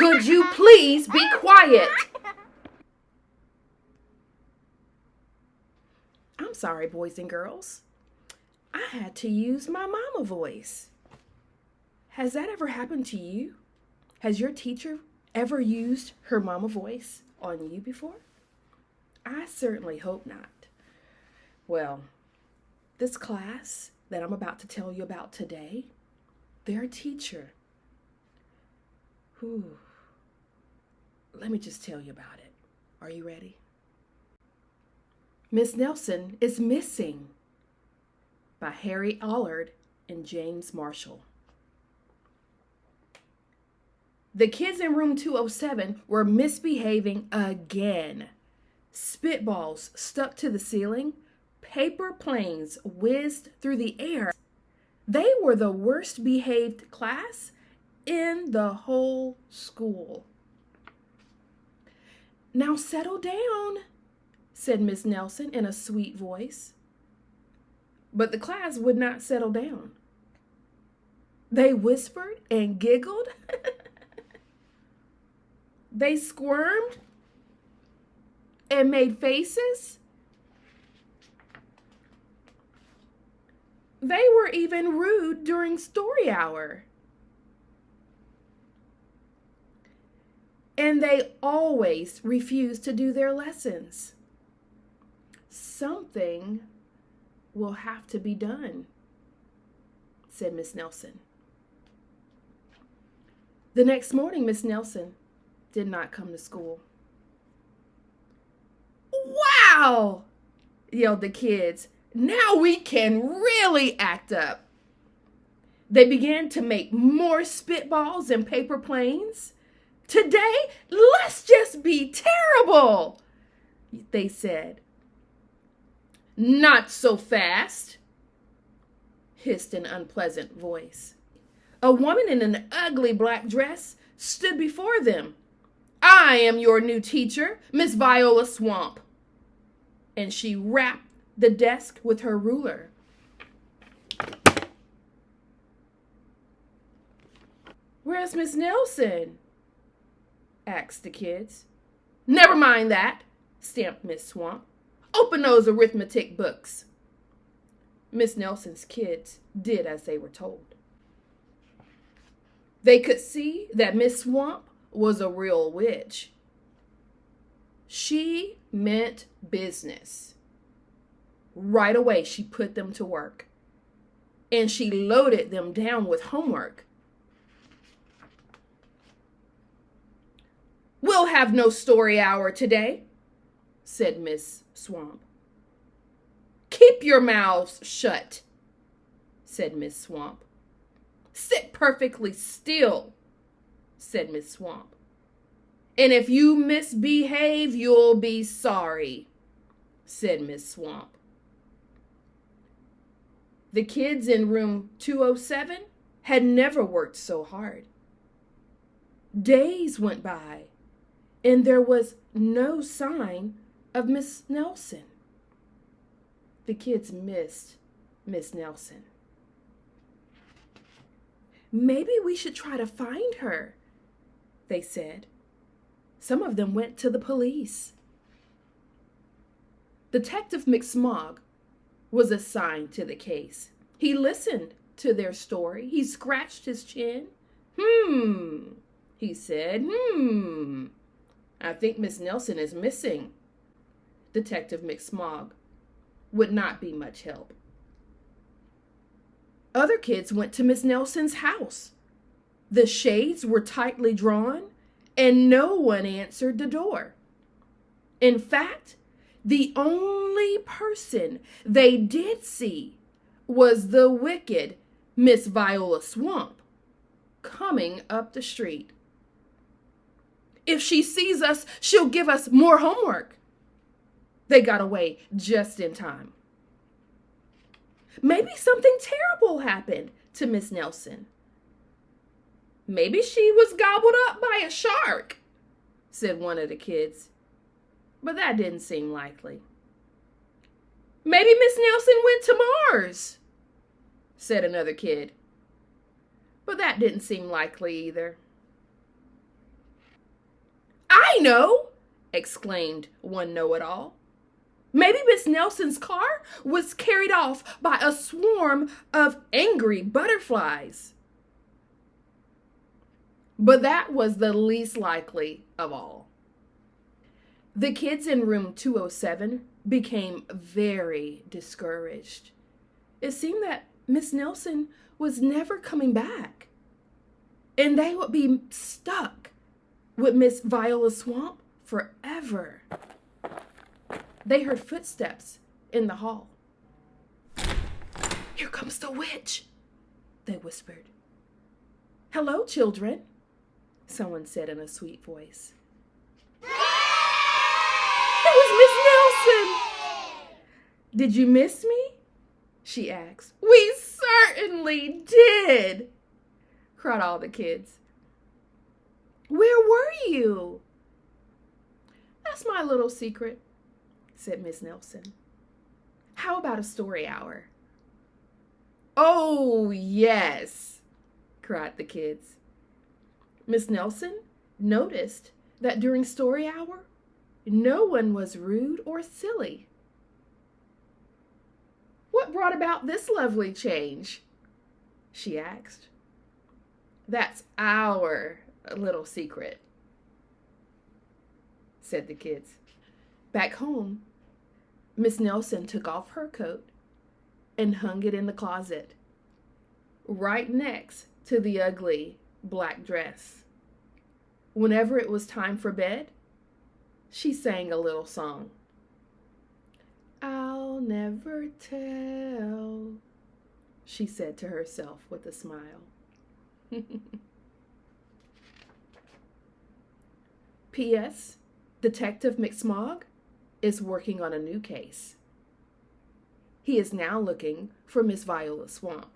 Could you please be quiet? I'm sorry, boys and girls. I had to use my mama voice. Has that ever happened to you? Has your teacher ever used her mama voice on you before? I certainly hope not. Well, this class that I'm about to tell you about today, their teacher, let me just tell you about it. Are you ready? Miss Nelson is Missing by Harry Allard and James Marshall. The kids in room 207 were misbehaving again. Spitballs stuck to the ceiling. Paper planes whizzed through the air. They were the worst behaved class in the whole school. Now settle down, said Miss Nelson in a sweet voice. But the class would not settle down. They whispered and giggled. They squirmed and made faces. They were even rude during story hour. And they always refused to do their lessons. Something will have to be done, said Miss Nelson. The next morning, Miss Nelson did not come to school. Wow! Yelled the kids. Now we can really act up. They began to make more spitballs and paper planes. Today, let's just be terrible, they said. Not so fast, hissed an unpleasant voice. A woman in an ugly black dress stood before them. I am your new teacher, Miss Viola Swamp. And she rapped the desk with her ruler. Where's Miss Nelson? Asked the kids. Never mind that, stamped Miss Swamp. Open those arithmetic books. Miss Nelson's kids did as they were told. They could see that Miss Swamp was a real witch. She meant business. Right away, she put them to work, and she loaded them down with homework. We'll have no story hour today, said Miss Swamp. Keep your mouths shut, said Miss Swamp. Sit perfectly still, said Miss Swamp. And if you misbehave, you'll be sorry, said Miss Swamp. The kids in room 207 had never worked so hard. Days went by, and there was no sign of Miss Nelson. The kids missed Miss Nelson. Maybe we should try to find her, they said. Some of them went to the police. Detective McSmog was assigned to the case. He listened to their story. He scratched his chin. He said, I think Miss Nelson is missing. Detective McSmog would not be much help. Other kids went to Miss Nelson's house. The shades were tightly drawn, and no one answered the door. In fact, the only person they did see was the wicked Miss Viola Swamp coming up the street. If she sees us, she'll give us more homework. They got away just in time. Maybe something terrible happened to Miss Nelson. Maybe she was gobbled up by a shark, said one of the kids. But that didn't seem likely. Maybe Miss Nelson went to Mars, said another kid. But that didn't seem likely either. I know, exclaimed one know-it-all. Maybe Miss Nelson's car was carried off by a swarm of angry butterflies. But that was the least likely of all. The kids in room 207 became very discouraged. It seemed that Miss Nelson was never coming back, and they would be stuck with Miss Viola Swamp forever. They heard footsteps in the hall. "Here comes the witch," they whispered. "Hello, children," someone said in a sweet voice. It was Miss Nelson. "Did you miss me?" she asked. "We certainly did," cried all the kids. "Where were you?" "That's my little secret," said Miss Nelson. "How about a story hour?" "Oh, yes," cried the kids. Miss Nelson noticed that during story hour, no one was rude or silly. "What brought about this lovely change?" she asked. "That's our little secret," said the kids. Back home, Miss Nelson took off her coat and hung it in the closet, right next to the ugly black dress. Whenever it was time for bed, she sang a little song. "I'll never tell," she said to herself with a smile. P.S. Detective McSmog is working on a new case. He is now looking for Miss Viola Swamp.